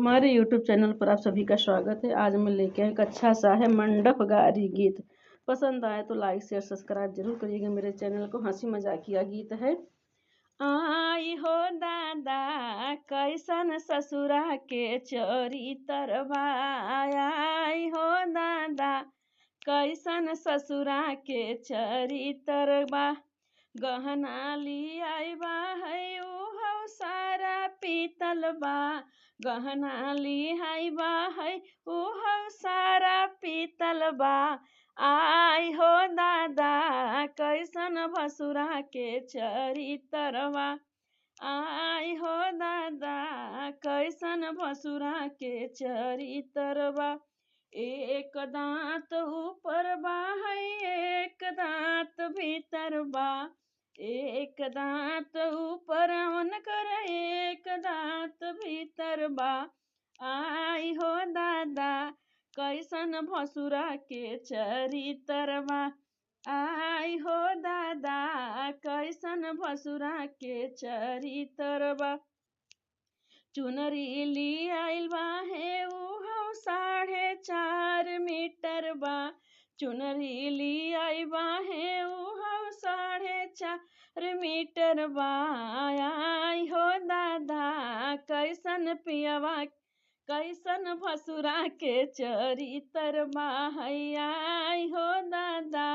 हमारे YouTube channel पर आप सभी का स्वागत है। आज मैं लेके आया एक अच्छा सा है मंडपगारी गीत। पसंद आए तो लाइक शेयर सब्सक्राइब जरूर करिएगा मेरे चैनल को। हंसी मजाकिया गीत है। आई हो दादा कैसन ससुरा के चरितरवा, आई हो दादा कैसन ससुरा के चरितरवा। गहना लियाइबा है उहो सारा पीतल बा, गहना लियाइबा है उहो सारा पीतल बा। आई हो दादा कैसन भसुरा के चरितरवा, आई हो दादा कैसन भसुरा के चरितरवा। एक दांत ऊपर बा है एक दांत भीतर बा, एक दांत ऊपर उनकर एक दांत भीतर बा। आई हो दादा कैसन भसुरा के चरितरवा, आई हो दादा कैसन भसुरा के चरितरवा। चुनरी लियाइल बा है उहो 4.5 मीटर बा, चुनरी लियाइल बा है उहो 4.5 मीटर बा। आई हो दादा कैसन पियवा कैसन भसुरा के चरितरवा है, आई हो दादा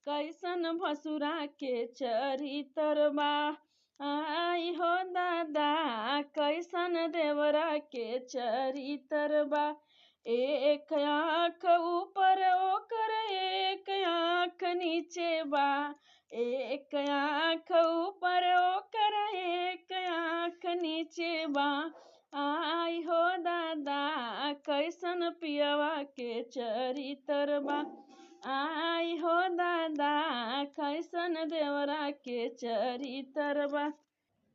कैसन भसुरा के चरितरवा। आई हो दादा कैसन देवरा के चरितरवा। एक आँख ऊपर ओकर एक आँख नीचे बा, एक आँख ऊपर ओकर एक आँख नीचे बा। आई हो दादा कैसन पियवा के चरितरवा, आई हो दादा कैसन देवरा के चरितरवा।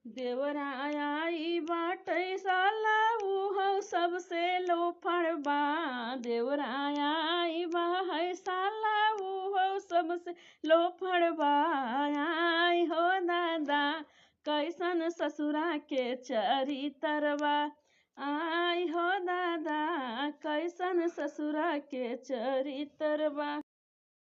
देवरा आई बाटै साला उहो सबसे लोफड़ बा, देवरा आई बा है साला उहो सबसे लोफड़ बा। आई हो दादा कैसन ससुरा के चरितरवा, आई हो दादा कैसन ससुरा के चरितरवा।